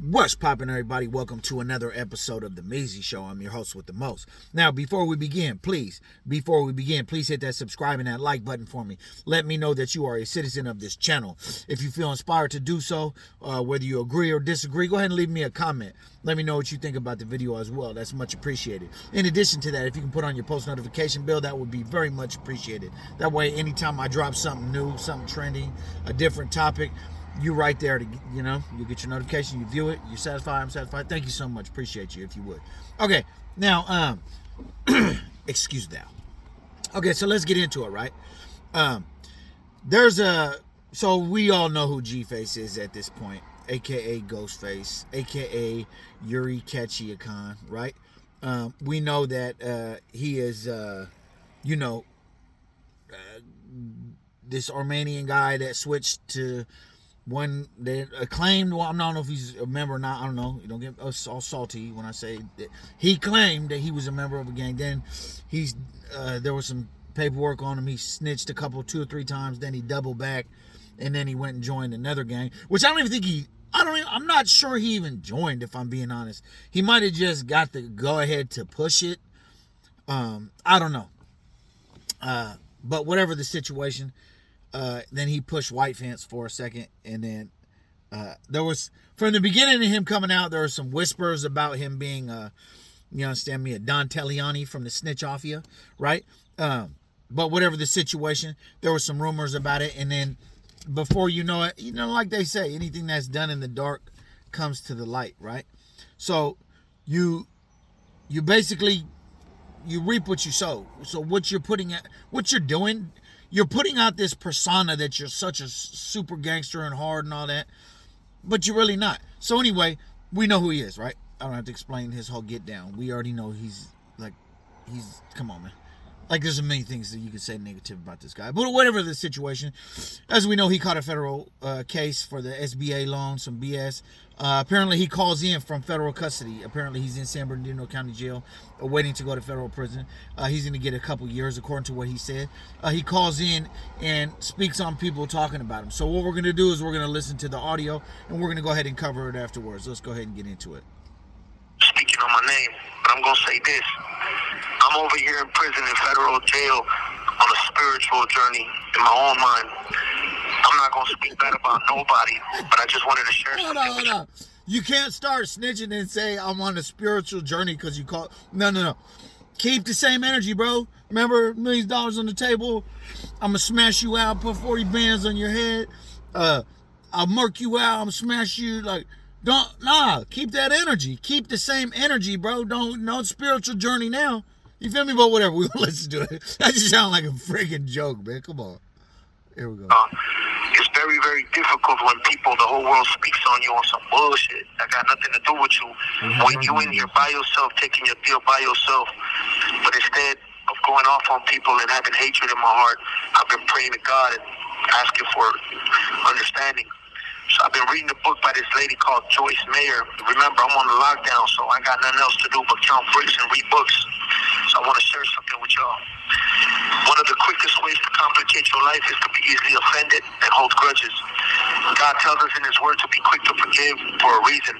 What's poppin', everybody? Welcome to another episode of The Measy Show. I'm your host with the most. Now, before we begin, please hit that subscribe and that like button for me. Let me know that you are a citizen of this channel. If you feel inspired to do so, whether you agree or disagree, go ahead and leave me a comment. Let me know what you think about the video as well. That's much appreciated. In addition to that, if you can put on your post notification bell, that would be very much appreciated. That way, anytime I drop something new, something trending, a different topic, you right there to, you get your notification, you view it, you're satisfied, I'm satisfied. Thank you so much. Appreciate you if you would. Okay, now, excuse that. Okay, so let's get into it, right? So we all know who G-Face is at this point, aka Ghostface, aka Yuri Ketchiakan, right? We know that he is, this Armenian guy that switched to one that claimed, well, I don't know if he's a member or not. I don't know. You don't get us all salty when I say that he claimed that he was a member of a gang. Then there was some paperwork on him. He snitched two or three times. Then he doubled back, and then he went and joined another gang, which I don't even think I'm not sure he even joined, if I'm being honest. He might have just got the go ahead to push it. I don't know. But whatever the situation, then he pushed White Fence for a second, and then there was, from the beginning of him coming out, there were some whispers about him being, you understand me, a Don Teliani from the Snitch Mafia, right? But whatever the situation, there were some rumors about it, and then before you know it, like they say, anything that's done in the dark comes to the light, right? So you basically, you reap what you sow. So what you're doing, you're putting out this persona that you're such a super gangster and hard and all that, but you're really not. So anyway, we know who he is, right? I don't have to explain his whole get down. We already know come on, man. Like, there's a million things that you could say negative about this guy. But whatever the situation, as we know, he caught a federal case for the SBA loan, some BS. Apparently, he calls in from federal custody. Apparently, he's in San Bernardino County Jail, waiting to go to federal prison. He's going to get a couple years, according to what he said. He calls in and speaks on people talking about him. So what we're going to do is we're going to listen to the audio, and we're going to go ahead and cover it afterwards. Let's go ahead and get into it. Speaking on my name, but I'm going to say this. I'm over here in prison in federal jail on a spiritual journey in my own mind. I'm not going to speak bad about nobody, but I just wanted to share something. Hold on. You can't start snitching and say I'm on a spiritual journey because you call. No. Keep the same energy, bro. Remember, $1 million on the table. I'm going to smash you out, put 40 bands on your head. I'll murk you out. I'm going to smash you. Keep that energy. Keep the same energy, bro. No spiritual journey now. You feel me? But whatever, we'll listen to it. That just sounds like a freaking joke, man. Come on. Here we go. It's very, very difficult when the whole world speaks on you on some bullshit that got nothing to do with you. When you in here by yourself, taking your deal by yourself. But instead of going off on people and having hatred in my heart, I've been praying to God and asking for understanding. So I've been reading a book by this lady called Joyce Mayer. Remember, I'm on the lockdown, so I got nothing else to do but count bricks and read books. So I want to share something with y'all. One of the quickest ways to complicate your life is to be easily offended and hold grudges. God tells us in His Word to be quick to forgive for a reason.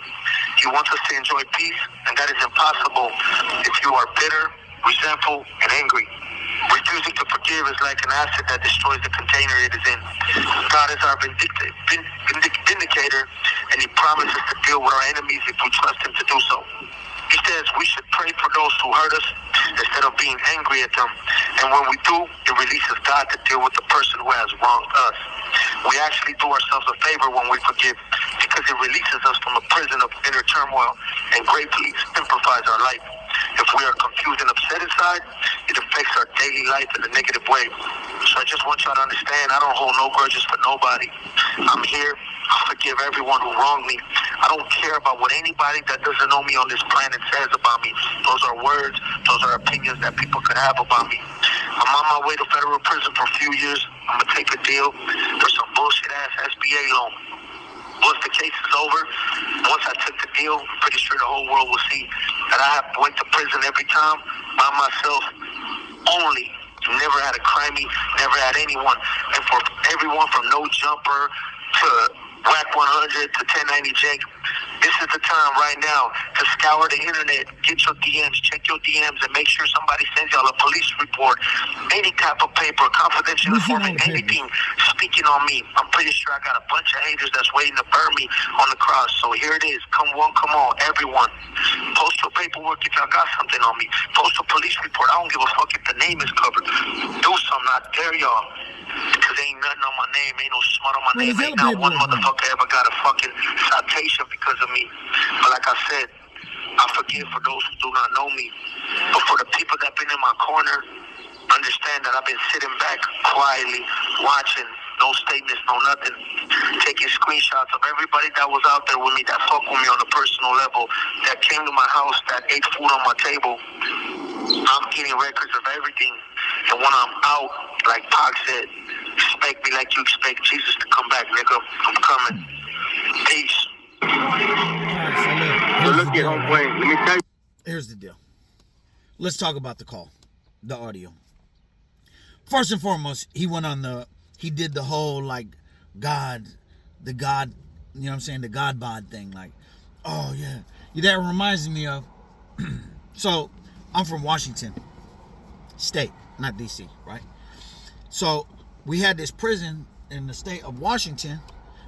He wants us to enjoy peace, and that is impossible if you are bitter, resentful, and angry. Refusing to forgive is like an acid that destroys the container it is in. God is our vindicator, and He promises to deal with our enemies if we trust Him to do so. He says we should pray for those who hurt us instead of being angry at them. And when we do, it releases God to deal with the person who has wronged us. We actually do ourselves a favor when we forgive, because it releases us from a prison of inner turmoil and greatly simplifies our life. If we are confused and upset inside, it affects our daily life in a negative way. So I just want y'all to understand, I don't hold no grudges for nobody. I'm here. I forgive everyone who wronged me. I don't care about what anybody that doesn't know me on this planet says about me. Those are words. Those are opinions that people could have about me. I'm on my way to federal prison for a few years. I'm going to take a deal for some bullshit-ass SBA loan. Once the case is over, once I took the deal, I'm pretty sure the whole world will see that I went to prison every time by myself only. Never had a crimey, never had anyone. And for everyone from No Jumper to Whack 100 to 1090 Jake, This is the time right now to scour the internet, get your DMs, check your DMs, and make sure somebody sends y'all a police report, any type of paper, confidential informant, anything speaking on me. I'm pretty sure I got a bunch of haters that's waiting to burn me on the cross. So here it is. Come on, everyone. Post your paperwork if y'all got something on me. Post a police report. I don't give a fuck if the name is covered. Do something. I dare y'all. Because ain't nothing on my name, ain't no smut on my name, ain't not one motherfucker ever got a fucking citation because of me. But like I said, I forgive for those who do not know me. But for the people that been in my corner, understand that I've been sitting back quietly, watching, no statements, no nothing, taking screenshots of everybody that was out there with me, that fuck with me on a personal level, that came to my house, that ate food on my table. I'm getting records of everything. And when I'm out, like Pac said, expect me like you expect Jesus to come back, nigga. I'm coming. Peace. So look at homeboy. Let me tell you. Here's the deal. Let's talk about the call, the audio. First and foremost, he did the whole like God, you know what I'm saying, the God bod thing. Like, oh yeah. That reminds me of, so I'm from Washington State, not DC, right? So we had this prison in the state of Washington,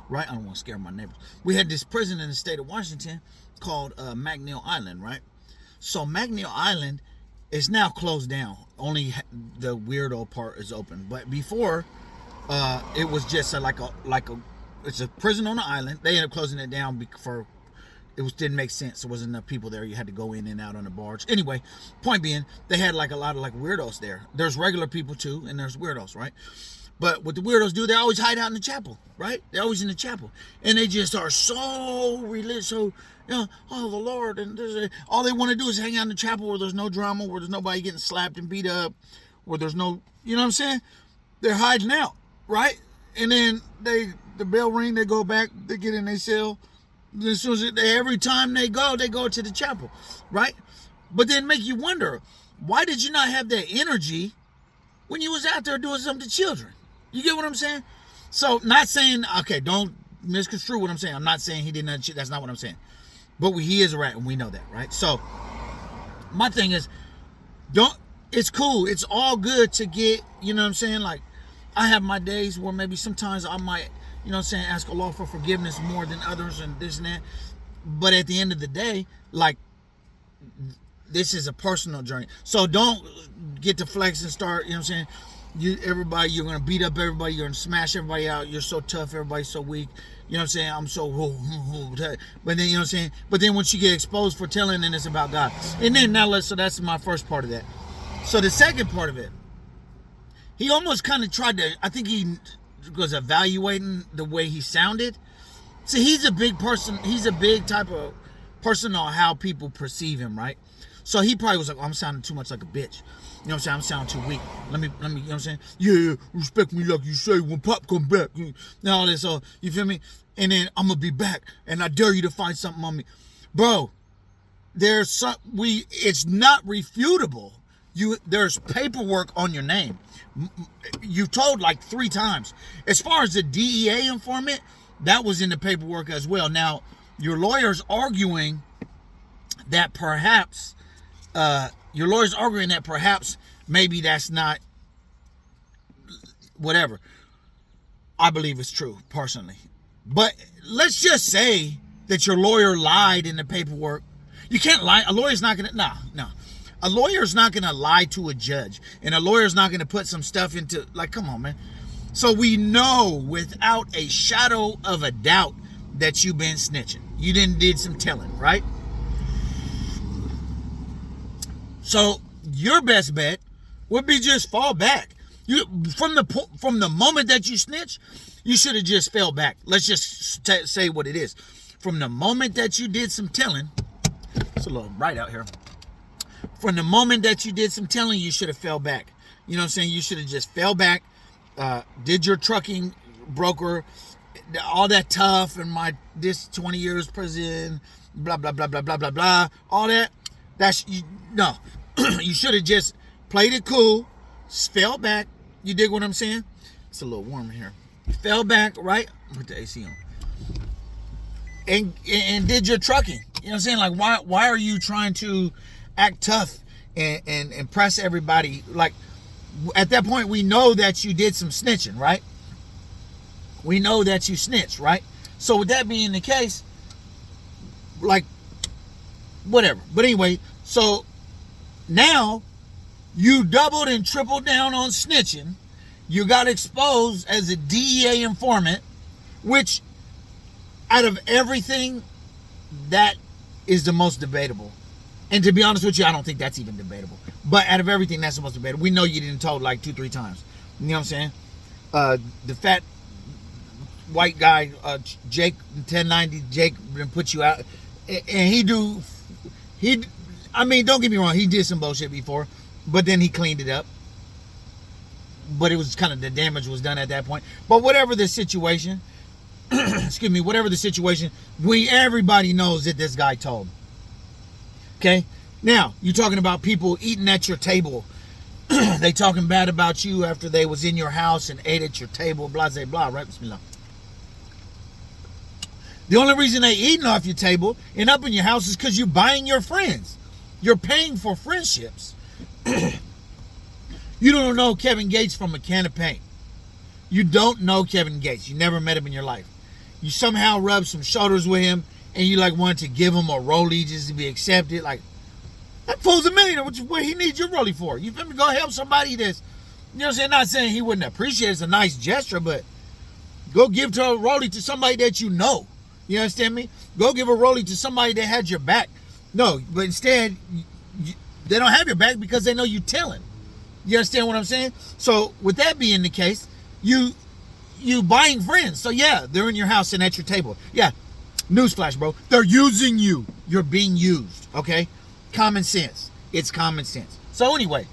right? I don't want to scare my neighbors. We had this prison in the state of Washington called McNeil Island, right? So McNeil Island is now closed down. Only the weirdo part is open. But before, it was just it's a prison on the island. They ended up closing it down for didn't make sense. There wasn't enough people there. You had to go in and out on the barge. Anyway, point being, they had like a lot of like weirdos there. There's regular people too, and there's weirdos, right? But what the weirdos do, they always hide out in the chapel, right? They're always in the chapel. And they just are so religious, so, oh, the Lord. And all they want to do is hang out in the chapel where there's no drama, where there's nobody getting slapped and beat up, where there's no, you know what I'm saying? They're hiding out, right? And then the bell ring, they go back, they get in their cell. As soon as every time they go to the chapel, right? But then make you wonder, why did you not have that energy when you was out there doing something to children? You get what I'm saying? So, not saying, okay, don't misconstrue what I'm saying. I'm not saying he did nothing. That's not what I'm saying. But he is a rat, and we know that, right? So, my thing is, it's cool. It's all good to get, you know what I'm saying? Like, I have my days where maybe sometimes I might, you know what I'm saying, ask Allah for forgiveness more than others and this and that. But at the end of the day, like, this is a personal journey. So don't get to flex and start, you know what I'm saying, you're going to beat up everybody, you're going to smash everybody out, you're so tough, everybody's so weak, you know what I'm saying, I'm so, but then, you know what I'm saying, but then once you get exposed for telling, then it's about God. And then so that's my first part of that. So the second part of it, he almost kind of tried to, I think he was evaluating the way he sounded. See, he's a big person, he's a big type of person on how people perceive him, right? So he probably was like, oh, I'm sounding too much like a bitch. You know what I'm saying? I'm sounding too weak. Let me, you know what I'm saying? Yeah, respect me like you say when Pop come back. And all this, so, you feel me? And then I'm going to be back, and I dare you to find something on me. Bro, it's not refutable. There's paperwork on your name. You told like 3 times. As far as the DEA informant, that was in the paperwork as well. Now, your lawyer's arguing that perhaps, maybe that's not, whatever. I believe it's true, personally. But let's just say that your lawyer lied in the paperwork. You can't lie. A lawyer's not going to, no. A lawyer's not going to lie to a judge. And a lawyer's not going to put some stuff into, like, come on, man. So we know without a shadow of a doubt that you've been snitching. You did some telling, right? So your best bet would be just fall back. From the moment that you snitch, you should have just fell back. Let's just say what it is. From the moment that you did some telling, it's a little bright out here. From the moment that you did some telling, you should have fell back. You know what I'm saying? You should have just fell back, did your trucking broker, all that tough, and this 20 years prison, blah, blah, blah, blah, blah, blah, blah, all that. No. You should have just played it cool, fell back. You dig what I'm saying? It's a little warm here. You fell back, right? Put the AC on. and did your trucking. You know what I'm saying? Like, why are you trying to act tough and impress everybody? Like, at that point, we know that you did some snitching, right? We know that you snitched, right? So with that being the case, like, whatever. But anyway, so now you doubled and tripled down on snitching. You got exposed as a DEA informant, which out of everything, that is the most debatable. And to be honest with you, I don't think that's even debatable. But out of everything, that's the most debatable. We know you didn't told like 2-3 times. You know what I'm saying? The fat white guy, Jake, 1090, Jake, put you out. And I mean, don't get me wrong, he did some bullshit before, but then he cleaned it up. But it was kind of, the damage was done at that point. But whatever the situation, excuse me, whatever the situation, everybody knows that this guy told. Okay? Now, you're talking about people eating at your table. They talking bad about you after they was in your house and ate at your table, blah, blah, blah, right? Bismillah. The only reason they eating off your table and up in your house is because you're buying your friends. You're paying for friendships. You don't know Kevin Gates from a can of paint. You don't know Kevin Gates. You never met him in your life. You somehow rubbed some shoulders with him and you like wanted to give him a rollie just to be accepted. Like, that fool's $1 million. What he needs your rollie for? You feel me? Go help somebody that's, you know what I'm saying? Not saying he wouldn't appreciate it. It's a nice gesture, but go give a rollie to somebody that you know. You understand me? Go give a rollie to somebody that had your back. No, but instead, they don't have your back because they know you telling. You understand what I'm saying? So with that being the case, you buying friends. So yeah, they're in your house and at your table. Yeah, newsflash, bro. They're using you. You're being used. Okay, common sense. It's common sense. So anyway,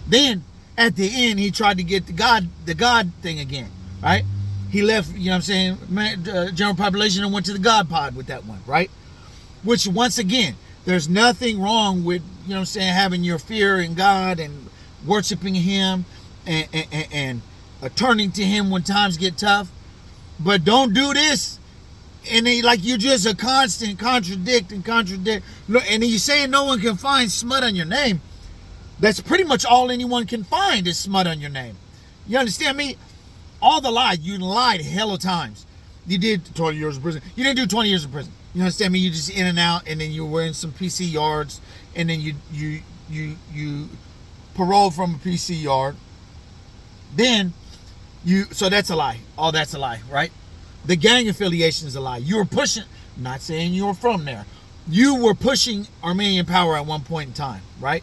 then at the end he tried to get the God thing again, right? He left, you know what I'm saying, general population and went to the God pod with that one, right? Which once again, there's nothing wrong with, you know what I'm saying, having your fear in God and worshiping him and turning to him when times get tough. But don't do this and like you're just a constant contradict. And you saying no one can find smut on your name. That's pretty much all anyone can find is smut on your name. You understand me? All the lies. You lied hella times. You did 20 years in prison. You didn't do 20 years in prison. You understand me? You just in and out, and then you were in some PC yards, and then you paroled from a PC yard. Then so that's a lie. All that's a lie, right? The gang affiliation is a lie. You were pushing, not saying you were from there. You were pushing Armenian power at one point in time, right?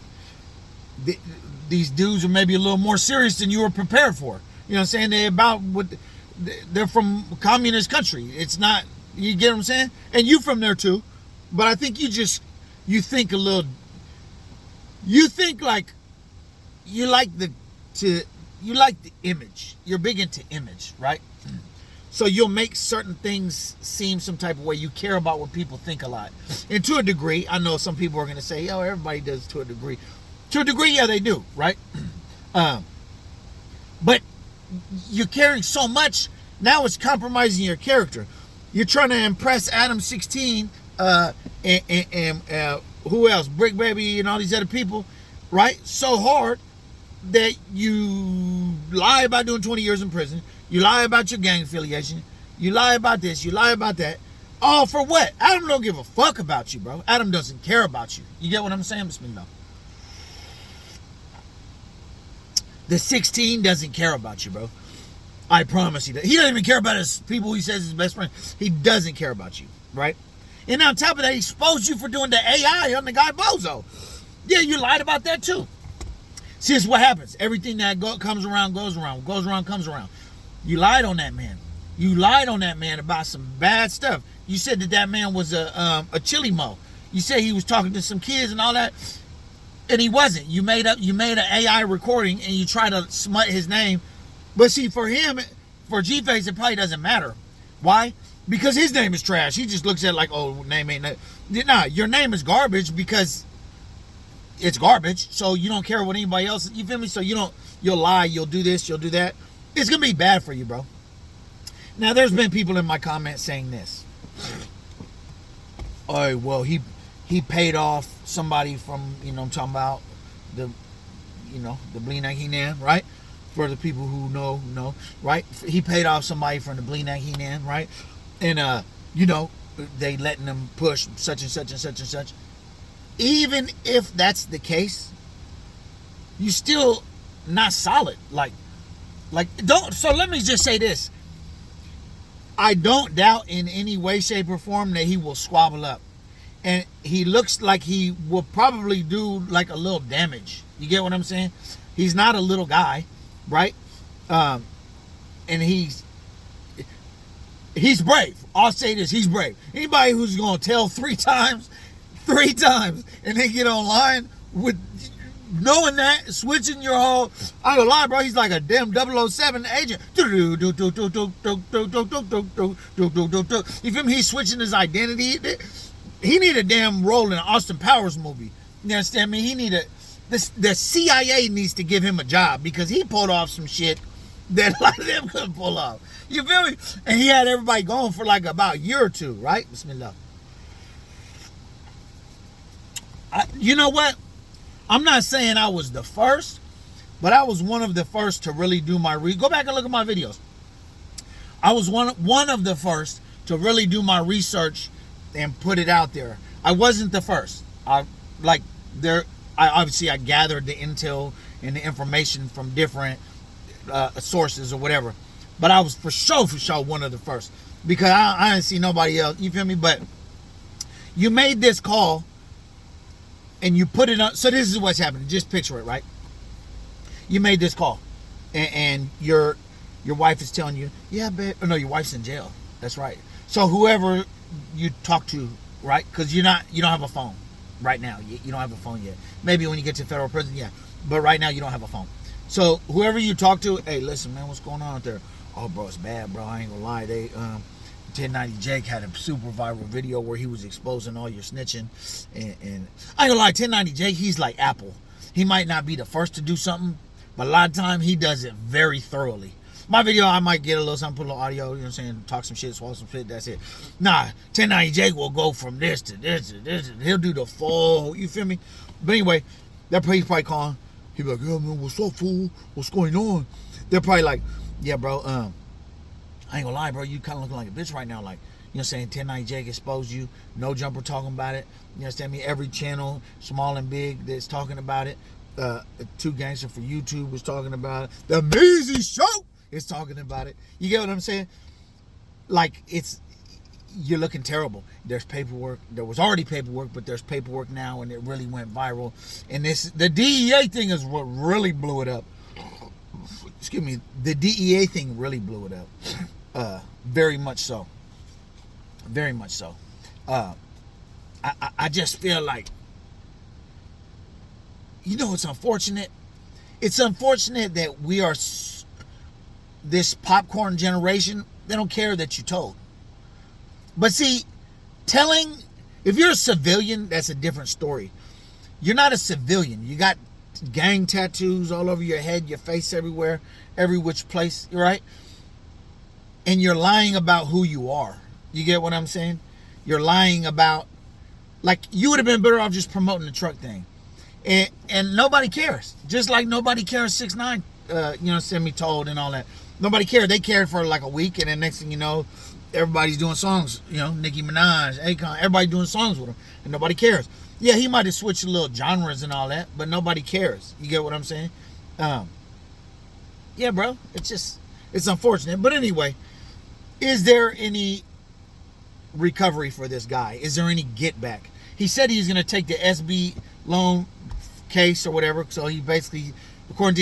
These dudes are maybe a little more serious than you were prepared for. You know what I'm saying? They're from a communist country. It's not, you get what I'm saying? And you from there too. But I think you think a little, you think like, you like the image. You're big into image, right? So you'll make certain things seem some type of way. You care about what people think a lot. And to a degree, I know some people are going to say, oh, everybody does to a degree. To a degree, yeah, they do, right? But you're caring so much, now it's compromising your character. You're trying to impress Adam 16 and who else? Brick Baby and all these other people, right? So hard that you lie about doing 20 years in prison. You lie about your gang affiliation. You lie about this. You lie about that. All for what? Adam don't give a fuck about you, bro. Adam doesn't care about you. You get what I'm saying, Bismillah? The 16 doesn't care about you, bro. I promise he does. He doesn't even care about his people he says his best friend. He doesn't care about you, right? And on top of that, he exposed you for doing the AI on the guy Bozo. Yeah, you lied about that too. See, it's what happens. Everything that comes around, goes around. Goes around, comes around. You lied on that man. You lied on that man about some bad stuff. You said that man was a chili mo. You said he was talking to some kids and all that. And he wasn't. You made an AI recording and you try to smut his name. But see, for him, for G-Face, it probably doesn't matter. Why? Because his name is trash. He just looks at it like, oh, name ain't that. Nah, your name is garbage because it's garbage. So you don't care what anybody else, you feel me? So you'll lie, you'll do this, you'll do that. It's going to be bad for you, bro. Now, there's been people in my comments saying this. oh well, he paid off somebody from, you know, I'm talking about the, you know, the Bleenak Henan, right? For the people who know, right? He paid off somebody from the Bleenak Henan, right? And you know, they letting them push such and such and such and such. Even if that's the case, you still not solid. Like don't. So let me just say this: I don't doubt in any way, shape, or form that he will squabble up, and he looks like he will probably do like a little damage. You get what I'm saying? He's not a little guy, right? And he's brave. I'll say this: he's brave. Anybody who's gonna tell three times, and then get online with knowing that, switching your whole, I ain't gonna lie, bro, he's like a damn 007 agent. You feel me? He's switching his identity. He need a damn role in an Austin Powers movie. You understand me? He need the CIA needs to give him a job, because he pulled off some shit that a lot of them couldn't pull off. You feel me? And he had everybody going for like about a year or two, right? Bismillah. You know what? I'm not saying I was the first, but I was one of the first to really do my go back and look at my videos. I was one of the first to really do my research and put it out there. I wasn't the first. I obviously gathered the intel and the information from different sources or whatever, but I was for sure one of the first, because I didn't see nobody else. You feel me? But you made this call and you put it on. So this is what's happening. Just picture it, right? You made this call, and your wife is telling you, yeah, babe. Oh, no, your wife's in jail. That's right. So whoever you talk to, right? Because you don't have a phone right now. You don't have a phone yet. Maybe when you get to federal prison, yeah. But right now you don't have a phone. So whoever you talk to, hey, listen, man, what's going on out there? Oh, bro, it's bad, bro. I ain't gonna lie. They 1090 Jake had a super viral video where he was exposing all your snitching, and I ain't gonna lie, 1090 Jake, he's like Apple. He might not be the first to do something, but a lot of time he does it very thoroughly. My video, I might get a little something, put a little audio, you know what I'm saying, talk some shit, swallow some shit, that's it. Nah, 1090 Jake will go from this to this to this, and he'll do the full, you feel me? But anyway, he's probably calling. He'll be like, yeah, man, what's up, fool? What's going on? They're probably like, yeah, bro, I ain't gonna lie, bro, you kind of looking like a bitch right now. Like, you know what I'm saying, 1090 Jake exposed you. No Jumper talking about it. You understand me? Every channel, small and big, that's talking about it. Two Gangster for YouTube was talking about it. The Amazing Show is talking about it. You get what I'm saying? Like, you're looking terrible. There's paperwork. There was already paperwork, but there's paperwork now, and it really went viral. And the DEA thing is what really blew it up. Excuse me. The DEA thing really blew it up. Very much so. Very much so. I just feel like, you know, it's unfortunate. It's unfortunate that we are this popcorn generation. They don't care that you told. But see, if you're a civilian, that's a different story. You're not a civilian. You got gang tattoos all over your head, your face everywhere, every which place, right? And you're lying about who you are. You get what I'm saying? You're lying about, like, you would have been better off just promoting the truck thing. And nobody cares. Just like nobody cares 6ix9ine, send me told and all that. Nobody cared. They cared for like a week, and then next thing you know, everybody's doing songs. You know, Nicki Minaj, Akon, everybody doing songs with him, and nobody cares. Yeah, he might have switched little genres and all that, but nobody cares. You get what I'm saying? Yeah, bro. It's unfortunate. But anyway, is there any recovery for this guy? Is there any get back? He said he's going to take the SB loan case or whatever. So he basically, according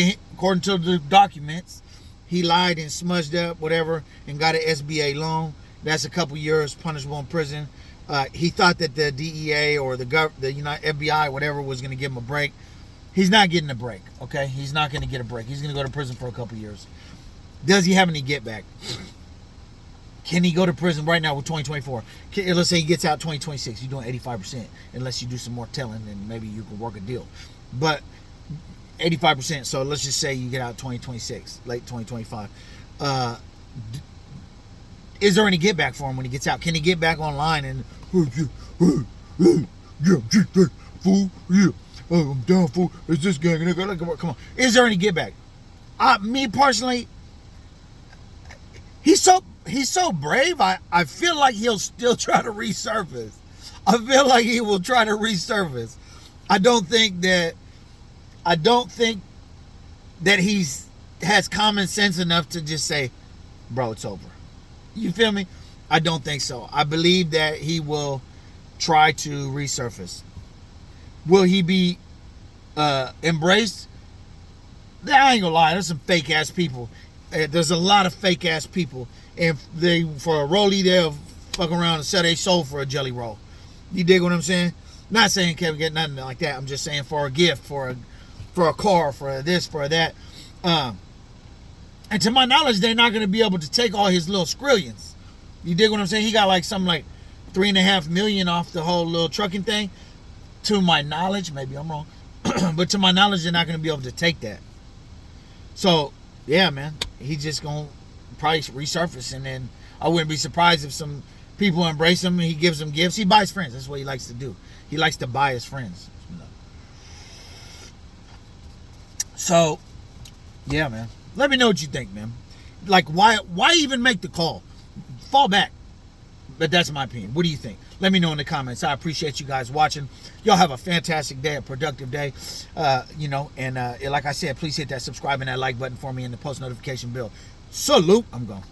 to the documents, he lied and smudged up whatever and got an SBA loan. That's a couple years punishable in prison. He thought that the DEA or the FBI, whatever, was going to give him a break. He's not getting a break, okay? He's not going to get a break. He's going to go to prison for a couple years. Does he have any get back? Can he go to prison right now with 2024? Let's say he gets out 2026. You're doing 85%, unless you do some more telling, and maybe you can work a deal. But 85%. So let's just say you get out 2026, late 2025. Is there any get back for him when he gets out? Can he get back online and, yeah, fool, yeah, I'm down, fool. It's this gang, nigga. Come on. Is there any get back? Me personally, he's so brave. I feel like he'll still try to resurface. I feel like he will try to resurface. I don't think that he's has common sense enough to just say, bro, it's over. You feel me? I don't think so. I believe that he will try to resurface. Will he be embraced? I ain't gonna lie, there's some fake ass people. There's a lot of fake ass people. And for a rollie, they'll fuck around and sell their soul for a jelly roll. You dig what I'm saying? Not saying Kevin get nothing like that. I'm just saying for a gift, for a car, for this, for that. And to my knowledge, they're not gonna be able to take all his little skrillions. You dig what I'm saying? He got like something like $3.5 million off the whole little trucking thing. To my knowledge, maybe I'm wrong, but to my knowledge, they're not gonna be able to take that. So yeah, man, he's just gonna probably resurface, and then I wouldn't be surprised if some people embrace him and he gives them gifts. He buys friends. That's what he likes to do. He likes to buy his friends. So yeah, man. Let me know what you think, man. Like, why even make the call? Fall back. But that's my opinion. What do you think? Let me know in the comments. I appreciate you guys watching. Y'all have a fantastic day, a productive day. And like I said, please hit that subscribe and that like button for me and the post notification bell. Salute. I'm gone.